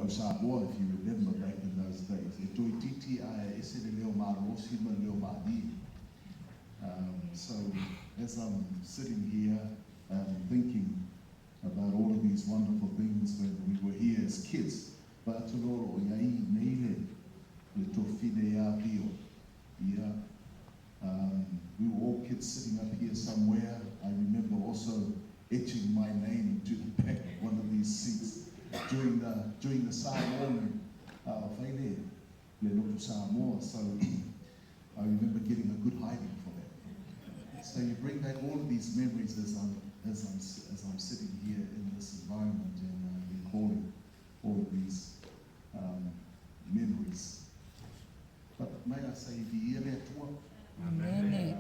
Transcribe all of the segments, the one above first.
au Samoa, if you remember back in those days. E toi titi a ese le leo marosi ma leo mani. So as I'm sitting here thinking about all of these wonderful things when we were here as kids, Batuloro, Yai, Neile, Le Tofine Pio. Yeah. We were all kids sitting up here somewhere. I remember also etching my name into the back of one of these seats during the Samoan Whaile, Le Lotu Samoa. So I remember getting a good hiding for that. So you bring back all of these memories as I'm sitting here in this environment and recalling all of these memories. But may I say, the year Amen.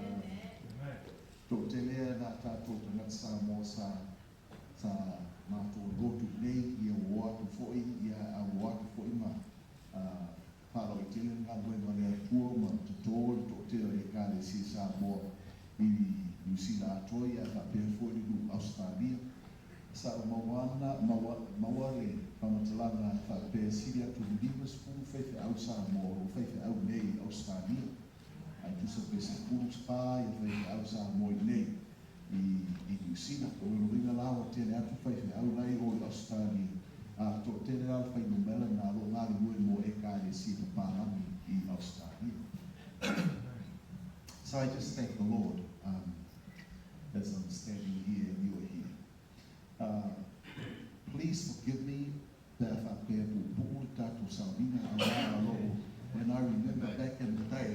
Tō te lea nā tātou tangata Samoa sa mātou rotu nei i a wātu fōi, i a wātu fōi ma whāro i tele ngā koe ma lea tua ma te tōri tō te o e kāre si Samoa i New Zealand atoi a ka pēr fōi i Australia. Sa mawale whamatalanga wha pēr siri atu Limas pūru whaiwhi au Samoa o whaiwhi au nei Australia. Ai tu sa pese pūru spa i whaiwhi au Samoa nei i New Zealand. O ringa lawa tēne atu whaiwhi au nei o Australia. Tō tēne rau whainu mela nā lo ngāri ue mo e kāre si pa pānami i Australia. So I just thank the Lord as I'm standing here and you're here. Please forgive me that when I remember back in the day,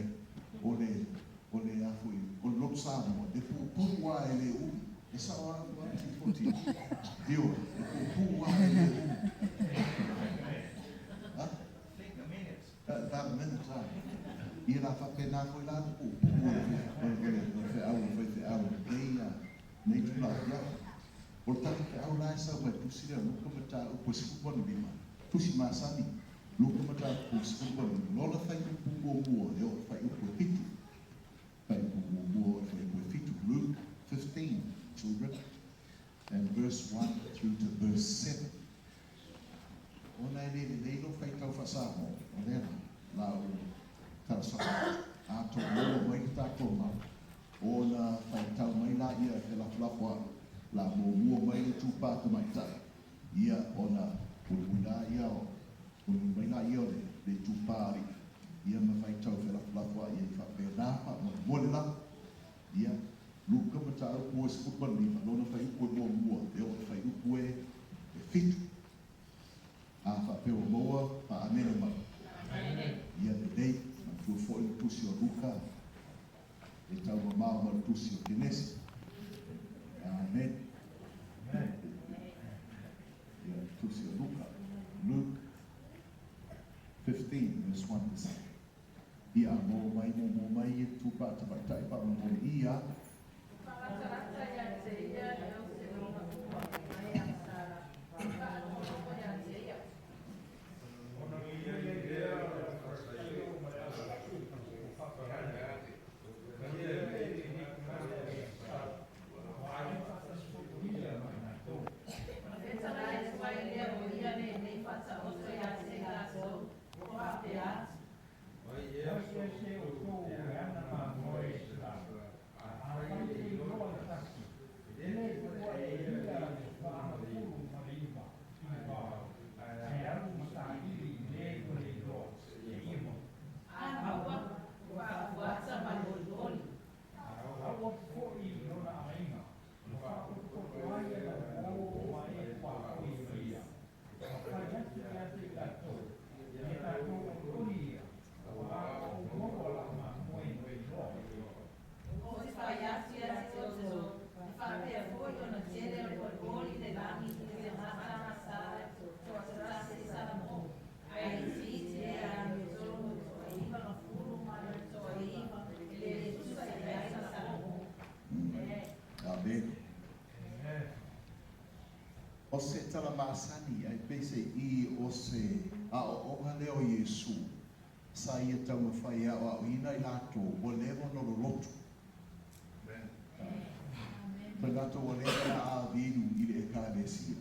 about a minute time. O tata ke au lai sa mai tusi rea luka mata upo sikupon lima. Tusi masani, luka mata upo sikupon lima. Lola whai upo mua, eo whai upo hitu. Whai upo mua, whai upo hitu. Luke 15, children, and verse 1 through to verse 7. O nai nei lo whai tau whasamo, o nera, la o tarasaka. A to loa mai tātou mau. O na whai tau mai la ia ke la flapua. La mua mai le tūpāta mai tai. Ia ona pulumuna ia o. Pulumuna ia o le tūpāri. Ia ma whai tau whelapulapua ia i whapea nāpa ma mole la. Ia luka ma tā upo e sikupani ma lona whai upo e mua. E o whai upo e fitu. A whapea o moa pa amena mai. Ia le nei ma tua fōi le tusi o luka. E tau ma maa ma le tusi o kenesi. Amen. Yeah, tusi o Luka. Luke 15, verse 1 to 7. Ia mo mai e tūpāta mai tai pa mo ia. O se talamasani ai pese I o se o leo Yesu sa ia tau whai o ina I lato o lewa no lotu. Tagato o lewa a viru I le e kāre sia.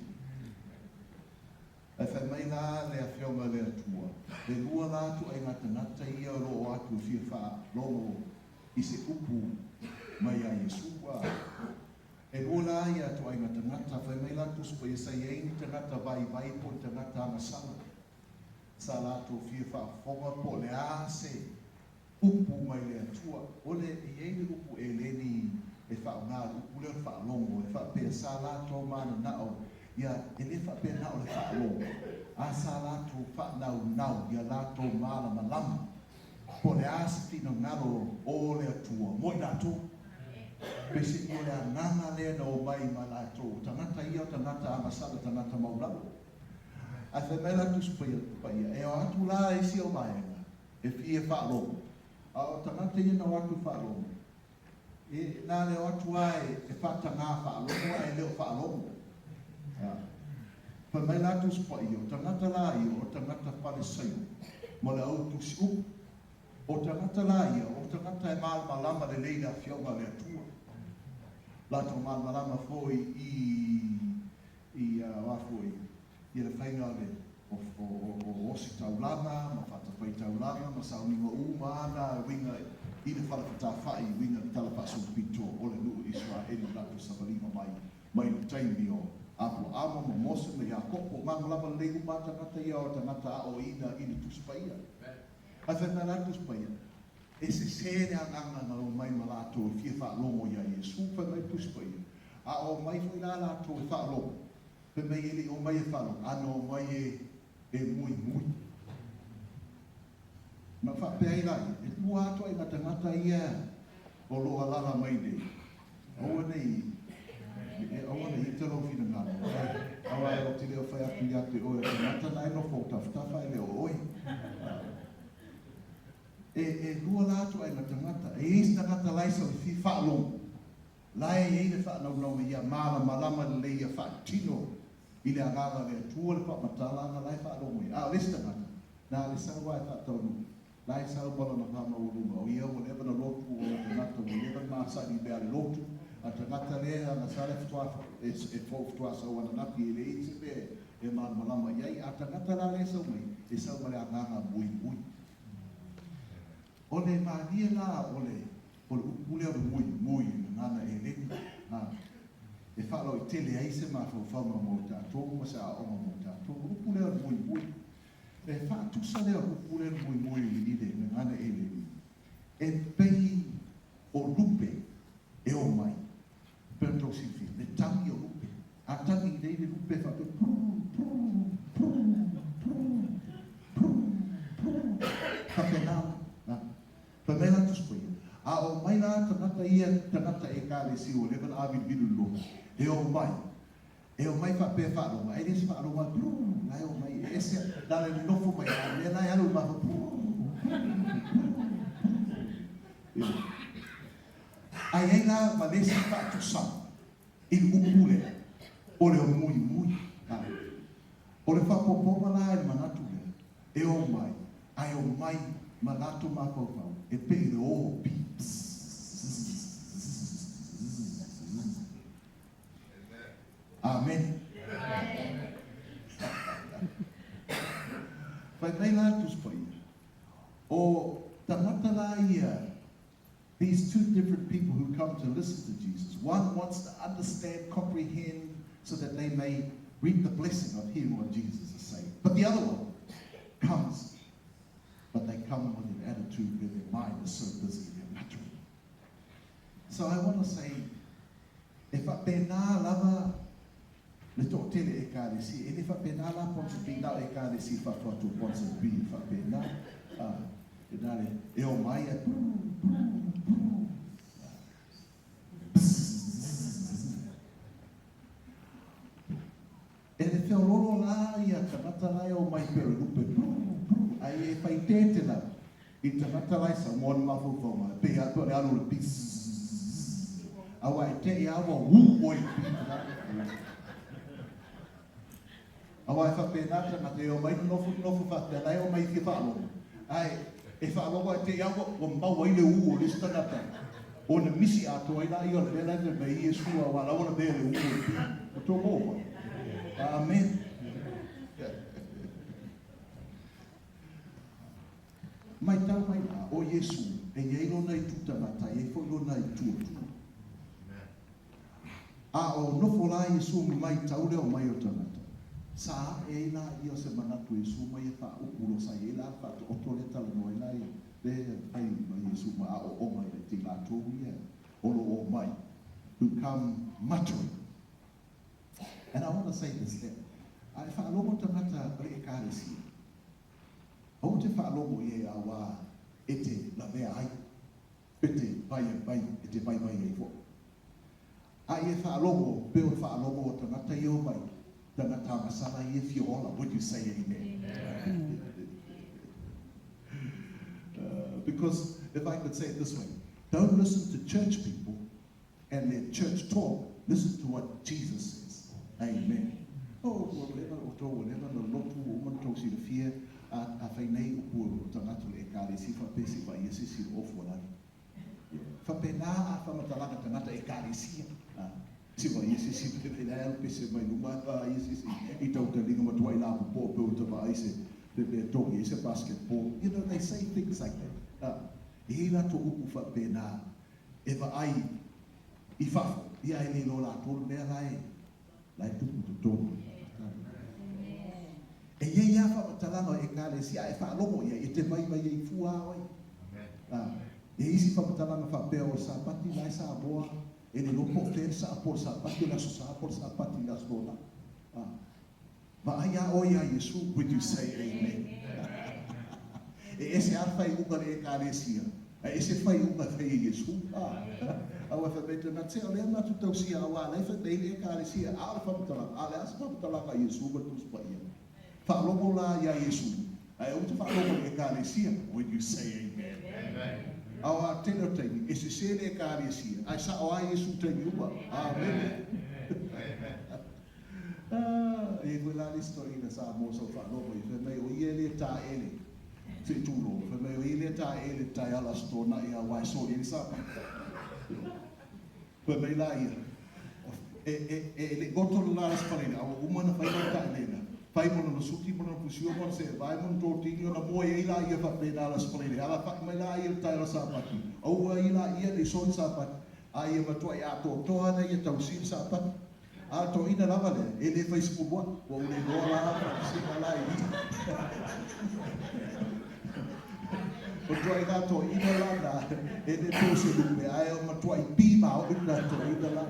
Ai whai mai mai la le whionga le atua. Le lua la tu ai ngata ngata ia ro atu fia wha lomo i se upu mai a Yesua. E lua la ia tu ai ngata ngata whai mai la tu spa i sa iei te ngata vai vai po te ngata anga sala. Sa la tu fia wha whonga po le a se upu mai le atua. Ole i ei le upu e leni e wha ngā upu leo wha longo. E wha pia sa la tu mana nao. Ia e le wha pia nao le wha longo. A sa la tu wha nau nau. Ia la tu mala malama. Po le a se tino ngaro o le atua. Moi la tu. Pesi i le ananga lea na o mai ma la tu. Tangata ia o tangata amasala tangata maulalo. A te mela tu spaya paia. E o atu la e si o maenga. E fie wha longo. A o tangata ia na watu wha longo. E nā le o atu ai e whata ngā wha longo ai leo wha longo. Pa mai la tu spaya o tangata la ia o tangata pale sayo. Mo le au tu si upu. O tangata la ia, o tangata e mal malama le leila whionga le atua. La to mal malama foi i wafoi. I le whainga le o osi taulanga, ma whata whai taulanga, ma sauninga umana, winga i le whalakata whai, winga le talapasu pito, o le nuu Israeli, lato sabalima mai le taimi o Apo Amo, ma Mose, me ia kopo, mangalama le leigu matangata ia o tangata o ina i le tuspaia. A whena la tuspaia. E se sere anganga na o mai malato e fia wha longo ia Yesu, wha mai tuspaia. A o mai fui la lato e wha longo. Pe mai ele o mai e wha longo. Ano o mai e mui. Ma wha pe ai lai. E tua ato e ngata ia o loa lala mai nei. Aua nei. Aua nei i te lo fina ngana. Aua e o te leo whai atu ia te oe. Ngata nai no fōta. Whata leo oe. E lua lato ai ngata. E eis tangata laisa o fi wha longo. Lai e le wha nau ia mala malama le ia wha tino. I le angala le tua le wha matala anga lai wha longo ia. A lista ngata. Nā le sawa e wha taunu. Lai sawa bola na kama uruma. O ia whatever na lotu o le tangata. Whatever na sari bea le lotu. A tangata lea na sare ftua e ftua sa wana naki e le eise pe e mala malama iai. A tangata la le sau mai. E sau mai anganga bui. O le mania la o le upule o mui ngana e leni. E whalo i tele ai se maa whauma mo tātou, ma se a oma mo tātou. Upule o mui. E whaatusa lea upule o mui i le ngana e leni. E pei o lupe e o mai. Pento sifi, le tangi o lupe. A tangi nei le lupe whape whapenau. Pamela tu spoia. A o mai la tangata e kare si o level avid vidu lo. E o mai fa pe fa lo mai ese fa lo mai lai o mai ese dale no fu mai le lai alu ma ai la ma le si fa tu sa il upule o le mui o le fa popo la e manatu e o mai ai o mai manatu ma popo e pe o pi Amen. Vai mai lá tu spoia. O tangata la ia. These two different people who come to listen to Jesus. One wants to understand, comprehend, so that they may reap the blessing of hearing what Jesus is saying. But the other one comes, but they come with an attitude where their mind is so busy they're muttering. So I want to say, if I pena lava le to tele e kare si e le fa pena la ponse pina e kare si fa tu ponse bi fa pena e dale e o mai e le fe lolo la ia tangata la o mai pero lupe ai e fai tete la i tangata la sa mo ma fo fo ma pe a to le alu le pis awa e te ia wa oi Awa e whapenata na te o mai nofu whate, o mai ki whaalo. Ai, e whaalo te iawa o maua i le uu o le stanata. O na misi ato ai la i o le lana me i e sua wa la ona bele uu o tō mōwa. Amen. tau mai la o Yesu e iei lona I tutamata e fo lona I tuatua. A o nofo la Yesu mai tau leo mai o tamata. Sa e la I o se manatu Yesu mai e wha upuro sa e la wha to otole tala noe la I le ai mai Yesu ma a o mai le te la tō ia. Olo o mai. Who come muttering. And I want to say this there. I whaalongo tamata re e kāresi. O te whaalongo I e awa e te la mea ai. E te vai e vai, e te vai vai e fo. A e whaalongo, peo whaalongo o tamata I o mai. Tamata masana I e fiola. Would you say amen? Because if I could say it this way, don't listen to church people and their church talk. Listen to what Jesus says. Amen. Oh, whatever, no lotu, woman talks in fear, a whainei upu, tangatu e kāre, si whapesi wa Iesi si ofu wanani. Whapena a whamatalaka tangata e kāre sia. Si wa Iesi si whapena pese mai luma, Iesi si I tau te ringa matua I la pupo, peo te wa Iesi, te tongi, Iesi basketball. You know, they say things like that. E la to upu whapena, e wa ai, I whafo, I ai ni lola tolu mea lai, lai tupu tu tonu. E ye ia whamatalanga e kāre sia e whaalomo ia, e te vai vai e fua oi. E isi whamatalanga whapea o sapati lai sa boa, e ni lopo te sa apor sapati la so sa apor sapati la stona. Ma ai a oi a Yesu, would you say amen? E ese arwhai unga e kāre sia, e ese whai unga te Yesu. Awa whameta na te alea matu tau sia awa, lai whateile e kāre sia, aara whamatalanga, ale asa whamatalanga Yesu, matus pa ia. Whaalomo la ia Yesu. Ai o te whaalomo e kāre sia, would you say amen? Awa tēnā teini, e se sere e kāre sia. Ai sa o ai Yesu teini upa. Amen. E koe la ni stori na sa mo so whaalomo i whamei o ie le tā ele. Te tūro, whamei o ie le tā ele tai ala stona i a wai so i sa. Whamei la ia. E le gotolo la spalena, awa umana whaina tā elena. Pai mono na suti mono na pusio mono se vai mono to tini ona moe e la ia fa pena la spalene ala fa mai la ia tai la sapati au ia la ia le son sapati ai e matua ia to ana ia tau sin sapati a to ina lava le e le Facebook wa le dola si la i o to ia to ina la e le to se lu ai o matua I pima o ina to ina la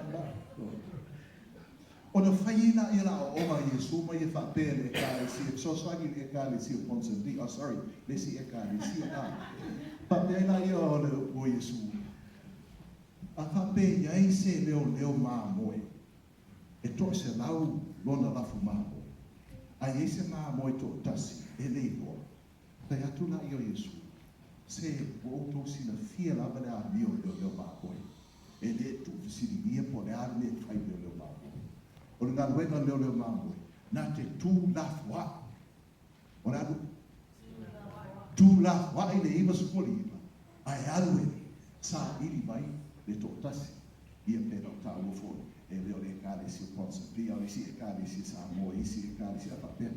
O na whaina I la o ma Yesu mai e whapere e kāre si, so swagi e kāre si o Ponsandi, oh sorry, lesi e kāre si a. Whapere na I o le o Yesu. A whapere iai se leo mā moe, e to se lau lona lafu mā moe. A iei se mā moe to tasi, e le loa. Tai atu na I o Yesu, se o to si na fia lava le a mio leo mā moe. E le tu visiri mia po le a le whai leo mā moe. O le ngā wenga leo māmoe, nā te tū lafua. O le anu? Tū lafua I le iwa sukoli iwa. Ai alu e, sā iri mai, le tō tasi. Ia pēra o tā uofoni. E leo le kāre si o ponsa. Pia o isi e kāre si sā moe, isi e kāre si a whapea.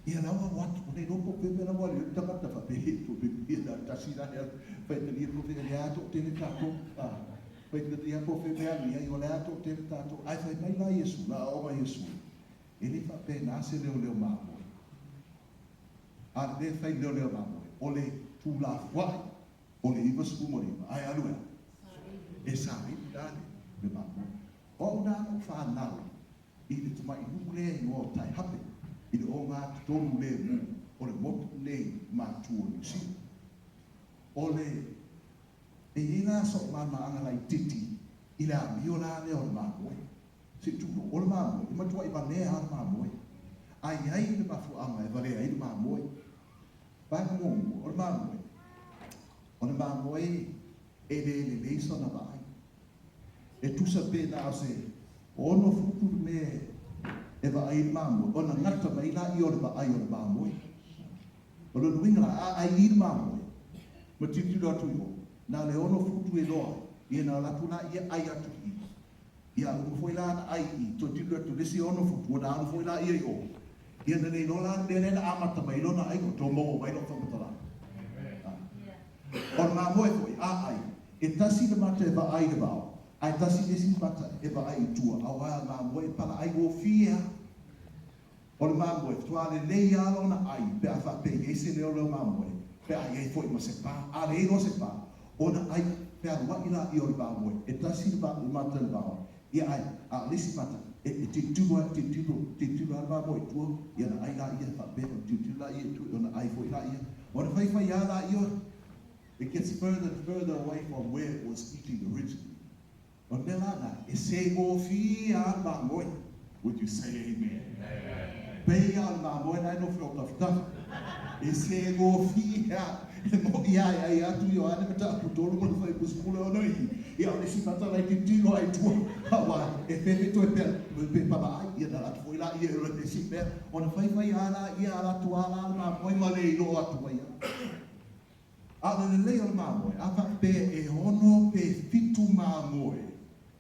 Ia lawa watu, o le ropo pēmera wale, o tamata whapea, o pēmea na tasi na hea, whaitalia po pēmea le ato, tēne tātou. Pai te tia po fe mea mia I o le ato te tato ai fai mai la Yesu la o ma Yesu e le fa pe na se leo mamo a le fai leo mamo o le tu la fai o le iwa skumori ai alua e sa I dale le mamo o na o fa na I le tuma I nule no tai hape I le o ngā tonu le mu o le motu le ma tu o si o le e ina so mama anga lai titi ila miola le o mamoe se tu o mamoe ma tu ai bane a mamoe ai le mafu anga e vale ai mamoe pa mo o mamoe e le so na vai e tu sa pe na se o no futu me e va ai mamoe o na ngata mai la I o ba ai o mamoe o lo winga ai mamoe ma titi do tu na le ono futu e loa, ia na lapuna ia ai atu I. Ia umu foi la na ai I, to tilu atu lesi ono futu, o na anu foi la ia I o. Ia na nei lola, le na amata mai lona ai ko tō mongo mai lo whamatala. O ma moe foi ai. E tasi le mata e ba ai le bao. Ai tasi le si mata e ba ai tua. Au ai ma moe pala ai o fia. O le ma moe tua le lei alo na ai. Pe a fa pe ye se leo le ma moe. Pe a ye foi ma se pa. A le no se pa. O na ai pe a wa ila i o le ma moe. E tasi le mata le bao. Ia ai. A le si mata. E te tua al ma moe tua. Ia na ai la ia fa pe. Te tua la ia tua. O na ai foi la ia. O na fai ia la ia. It gets further and further away from where it was eating originally. But Melana, it say fia mamoy. Would you say amen? Pay on mamoy, I don't feel tough. It say fia. Ia tu yo ane mata putoro mo fai buskula no i. Ia le si mata lai tino ai tu. Hawa, e fe to pe papa ia na tu ila ia le si pe. Ona fai ala ia ala tu ala mamoy male no atu ia. A le leo mamoe, a pa pe e ono pe fitu mamoe,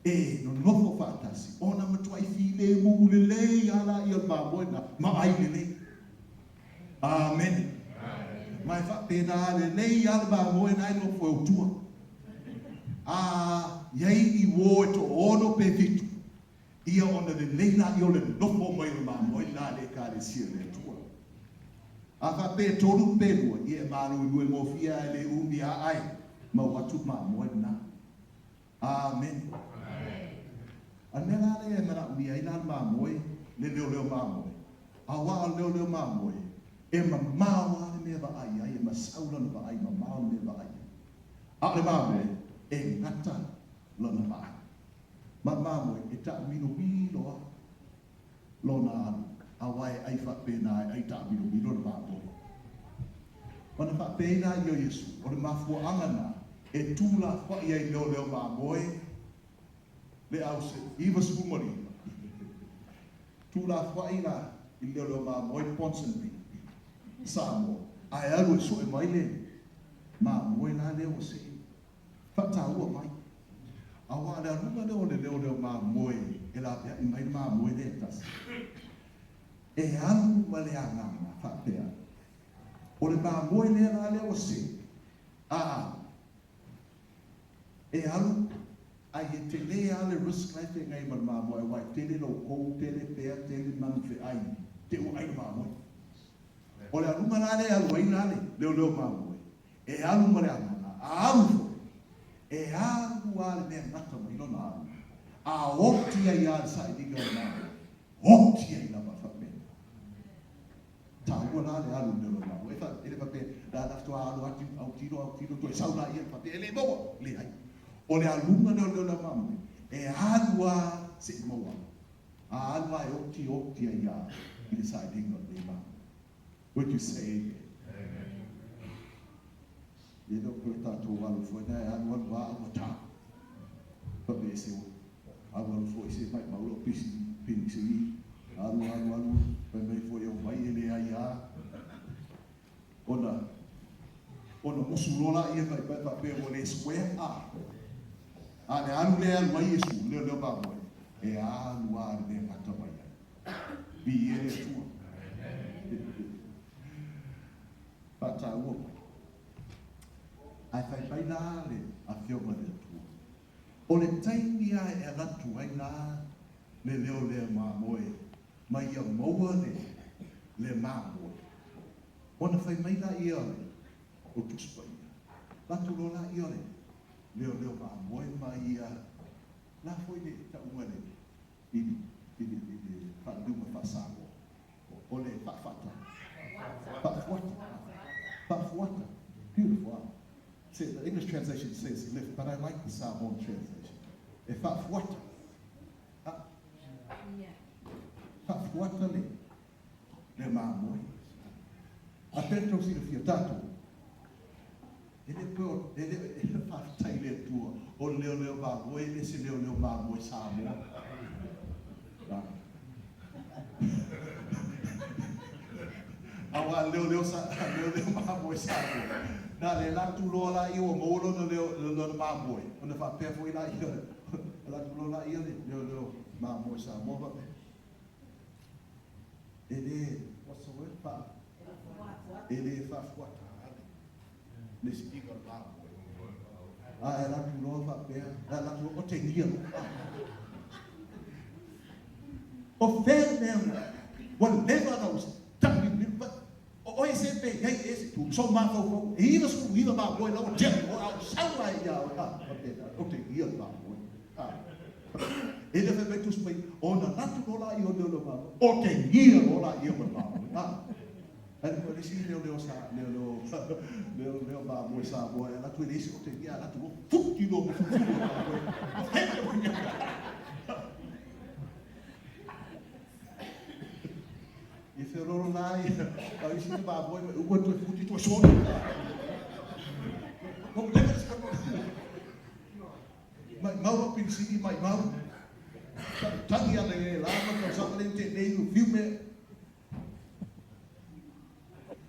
e no nofo fatasi, ona matuai fi le mu le lei ala i o mamoe na ma ai le lei. Amen. Mai fa pe na le lei ala mamoe na i nofo e utua. A iei i wo e to ono pe fitu, ia ona le lei na i o le nofo mai o mamoe na le ka le sia le tua. A fa pe tolu pe lua, ia maru i lue mo fia le umi a ai, ma watu ma moe na. Amen. A mena le e mena umi ai na ma moe, le leo ma moe. A waa leo ma moe, e ma mawa le me ba ai ai, e ma saula le ba ai, ma mawa me ba ai. A le ma moe, e ngata lona ba ai. Ma moe, e ta mino loa, lona anu. Awai ai fa pena ai ta mino mino le mapo. Ona fa pena yo Yesu, o le mafu angana e tula fa ia leo mamoe le au se iva sumari. Tula fa ina i leo mamoe Ponsonby. Samo ai alu so e mai le mamoe na leo se. Fa ta ua mai. Awa le ruma leo mamoe e la i mai mamoe le tas. E alu male angama fa pea. O le mamoe le la leo se. E alu ai e te le ale risk life e ngai mal mamoe wai tele lo kou, tele pea, tele manfe ai. Te o ai mamoe. O le alu malale alu ai nale leo mamoe. E alu male angama. A alu e alu ale mea ngata mo ilo na alu. A oti ai ale sa i diga o mamoe. Oti ai la fa pea. Ua la le alu leo mamoe. E fa ele fa pea la nafto alu ati au tiro to e sauna ia fa pea ele moa le ai. O le alunga leo la mamoe. E alua se moa. A alua e oti ai a i le sa i diga o le mamoe. Would you say amen? Ia koe tātou alu foi na e alu alu a alu tā. Pa me se o. Alu foi se mai mauro pisi pini se i. Alu, pa me foi o mai ele ai a. Ona musulola ia vai pa pe o le square a. A le alu le alu mai Yesu leo ba mo. E alu a le mata mai. Bi ele tua. Pata o. Ai fai pai la le a fioma le tua. O le taimi a e ratu ai la le leo le ma moe. Mai ia maua le ma moe. Ona fai mai la ia le o tuspa ia. Latu lo la ia le leo ma moe mai ia. La foi le ta unga le. Ili fa duma fa sango. O le fa fata. Fa fuata. Beautiful. See, the English translation says lift, but I like the Samoan translation. E fa fuata. Fa fuata le mamoe. A petro si le fia tato. Ele fa tai le tua. O leo mamoe, ele se leo mamoe Samoa. Awa leo mamoe Samoa. Na le latu loa la i o molo no leo mamoe. Ona fa pefo i la i latu loa la i leo mamoe Samoa. Ele, what's the word? Ele fa fuata. le speaker ba la tu lo fa pe la tu o te ia o fe them whatever those o ese pe hey ese tu so ma fo e su ia ba boy lo je o sa la ia o te ia ba boy e le fe tu spai o na tu lo la io lo ba o te ia lo la ia ba Ele pode dizer leo ba mo sa bo ela tu disse o te ia la tu fuki no e ferro lá e aí se ba bo o outro fuki tu só não deve ser mas não pensei mais mal tangi ale lá não só para entender o filme.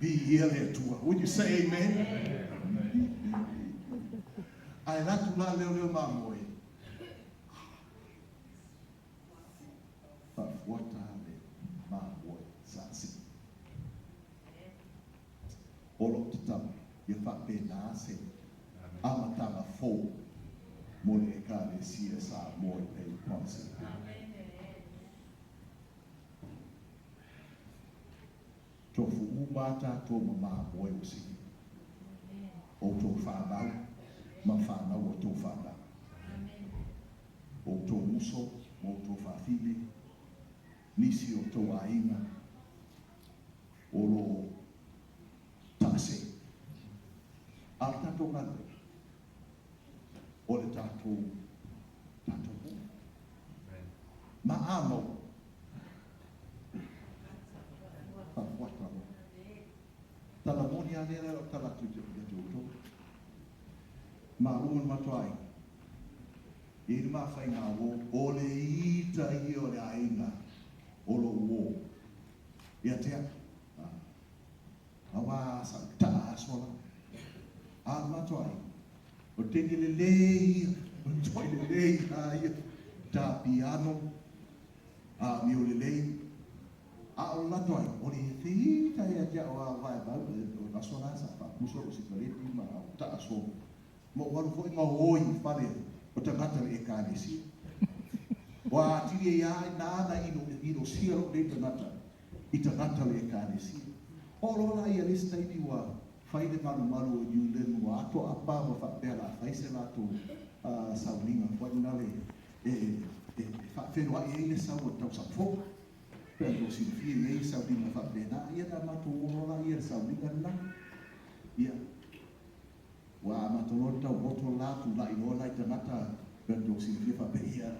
Be here to would you say amen? Ai lá tu lá leo mamoi. But what are mamoi sasi? Olo tama ye fa pena se amatama fo mo le ka le sia sa mo e ponse. Tofu umata to mama boy usi. O to faba mafana o to faba. O to muso o to fafili. Nisi o to aina. O lo tase. Alta to ngalo. O le tato ma amo. Tala moni anera o tala tutu tutu. Ma un matuai. E ma fai na o le ita i o le ainga o lo wo. Ia te awa sa ta sola. A matuai. O te le lei, o toi le lei ai ta piano. A mi o le lei. A o la toi, o le whita ia tia o a vai bau, o la sola sa pa puso o sikareti ma o ta aso. Mo waru foi ma oi pare, o te ngata e kānesi. Wa tiri ia nāna ino sia o le ngata, i te ngata le kānesi. O lola ia lista i wa whaide maru o New Zealand wa ato a pā wa whapea la whaise la to saulinga, wai nale whenua e ine sau o tau sa fo. Pero si fie nei saulinga whapena, ia na mato orola ia saulinga na. Ia. Wa mato rota woto la tu la inola i tanata, pero si fie whapea,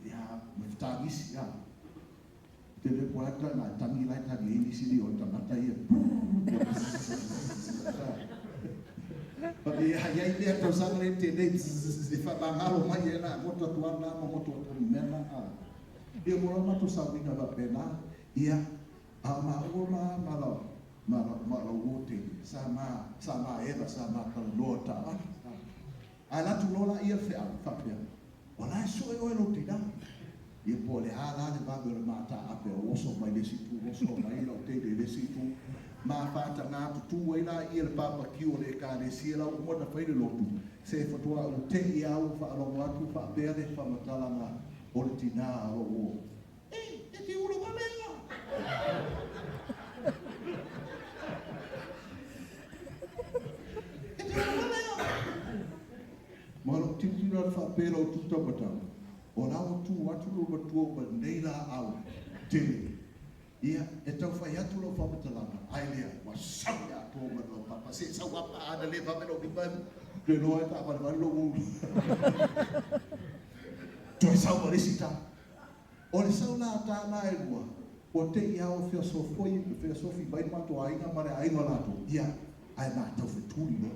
ia, mawhtagisi, ia. Te le poata na tangi lai tangi ini sili o tanata ia. Tapi ia ia tau sangre te nei, se whamangalo mai e na, moto tuana, moto mena, ia mora matu saulinga whapena, ia, a maua mala wote, sama eva, sama kaloa ta. A latu lola ia whea, whapea. O lai soe oe lo tina. Ia po le hala le babe le mata ape o oso mai le situ, oso mai lau te le situ. Ma whata ngā tutu e la ia le papa ki o le ka le sia lau umona whaile lotu. Se whatua o te i au whaalongo atu whapea le whamatalanga o le tina o o. E te ura walenga! E te ura walenga! Malo titira le whapea lau tutapatanga. O lau tu atu lo matua ma nei la au tele. Ia, e tau whai atu lo whapatalanga. Ai lea, wa sawi atu o mano papa. Se sau apa ana le whameno biman. Re loa e ta apana lo ulu. Toi sau marisita. O le sau la ta na e lua. O te ia o whia sofi bai mato ainga mare ainga lato. Ia, ai ma tau whetuli no.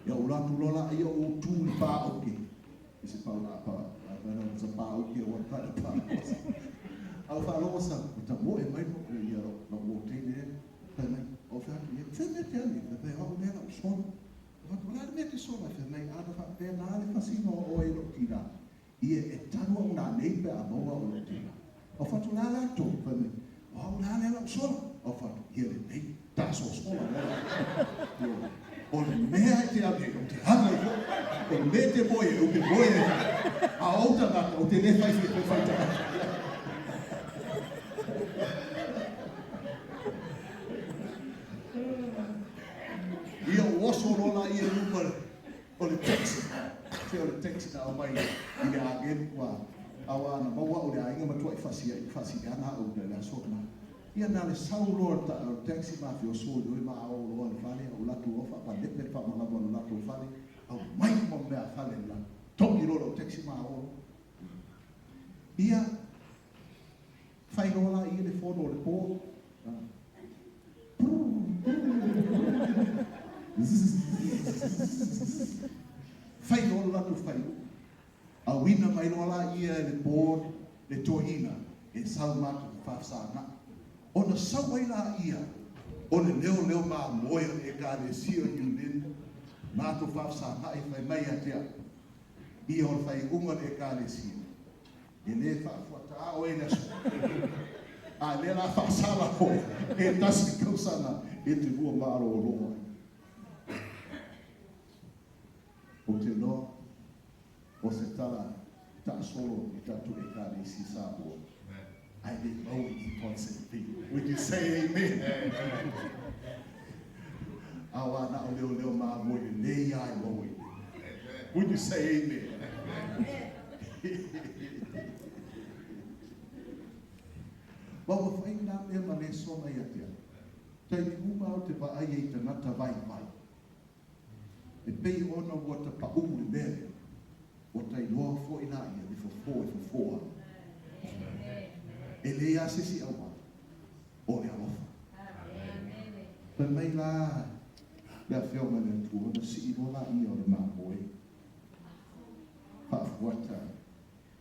Ia o latu lola ia o tūli pā oke. Ese pau la pā. Pero sa pau que o para au falo sa ta mo e mai no ia no mo te ne mai o fa ni fe me te ali pe o ne la son va to me te so la fe mai ada fa pe na le fasino o e lo tira ia e tano una nei pe a mo o lo tira o fa to la to pe me o na le la so o fa ia le nei ta so so la O le mea e te ame, o te hanga i fo. O le mea te moe, o te moe e a auta ngata, o te le fai te fai taka. Ia oso rola ia lupa o le taxi. Te o le taxi na o mai i le ageni kua awa na maua o le ainga matua i fasi ana o le asokna. Ia na le saulo ta o taxi ma o so do ma o lo le fale o la tu ofa pa le pe pa ma ma la tu fale au mai mo me a fale la toki lo taxi ma o ia fai rola i le fono le po fai rola tu fai a wina mai rola ia le po le toina e salma tu fa sa na ona sawaila ia o le leo ma moia e ka le sio yunin na to fa sa na e fai mai atia ia o fai unga e ka le sio e le fa fata o e na a le la fa sala ko e tasi kausana e te bua maro o loa o te no o se tala ta solo i tatu e ka le si sa o I didn't know he concept be. Would you say amen? Awa na o leo ma mo le ai mo. Would you say amen? Ba wa fai na me ma le so na ia tia. Tai ni uma o te pa ai e te nata vai vai. E pei ona o te pa u le mere. O tai loa fo ina ia ni fo fo. E le a sisi awa o le alofa. Pe mai la le awhio ma le tua na si i rola i o le māmoe. Whaafuata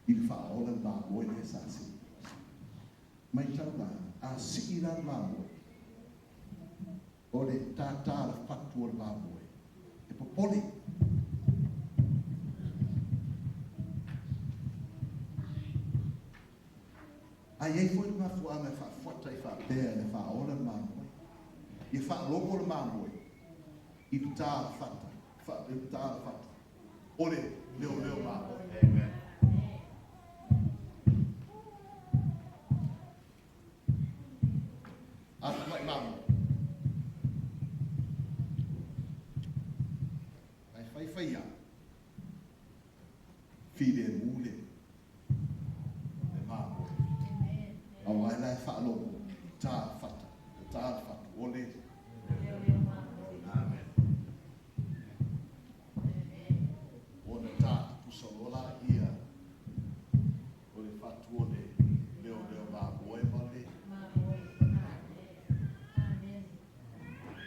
i le whaola le māmoe le sasi. Mai tau la a si i la māmoe o le tātā la whatua le māmoe. E popoli. Ai ei foi uma fuana fa fota e fa pere fa ora mamoi. E fa logo le mamoi. I ta fata. Fa i ta fata. Ole leo mamoi. Amen. Ata mai mamoi. Ai fai ia. Fide mule. Au ai lai whaaloko, tā whata, ole. Amen. Ona tā pusa rola ia, ole whatu ole, leo mā moe male.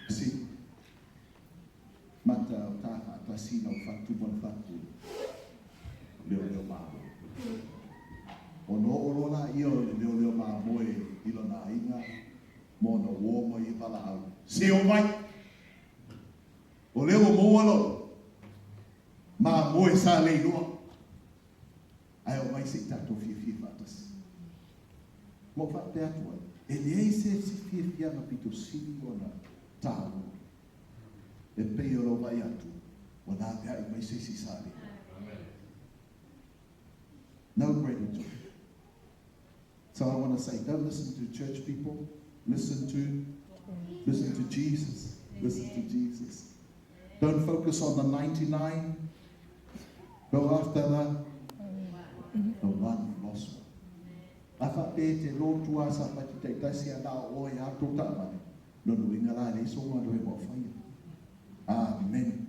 Si, mata o tā whatasina o whatu mon whatu, leo mā moe. O no orona ia o leo mā moe i lona inga mo na uomo i pala au. Se o mai! O leo mo alo mā moe sa leilua. Ai o mai se tato fia fatas. Mo whate atua. E lei se fia na pito sini o na tāu. E pei o ro vai atu. O nā mea i mai se si sari. No greater joy. So I want to say, don't listen to church people. Listen to Jesus. Listen to Jesus. Don't focus on the 99. Go after the one lost one. Afa pe te lotua sa pati te tasi ana o ya to tamani. No no inga la le so ma do e mo fai. Amen.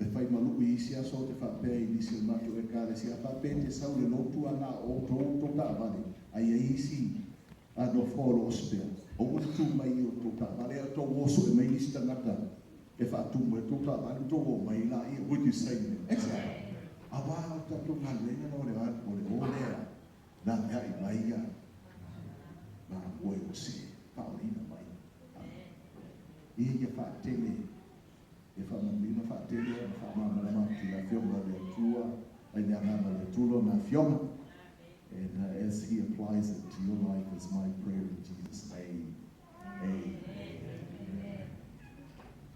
E fai maluku i sia so te whapea i nisi o natu e kāre si a whapea te sau le lotu ana o tō tāwale ai e isi a no whoro o spea o uri tū mai i o tō tāwale a tō oso e mai nisi tangata e whaatumu e tō tāwale tō o mai la i would you say me excellent a wā o tato ngā lenga no le o lea nā mea i mai ia nā oe o se paolina mai i ia whaatele if I'm in a fatele, if I'm a la fioma le tua, and le tulo na fioma. And as he applies it to your life, is my prayer in Jesus' name.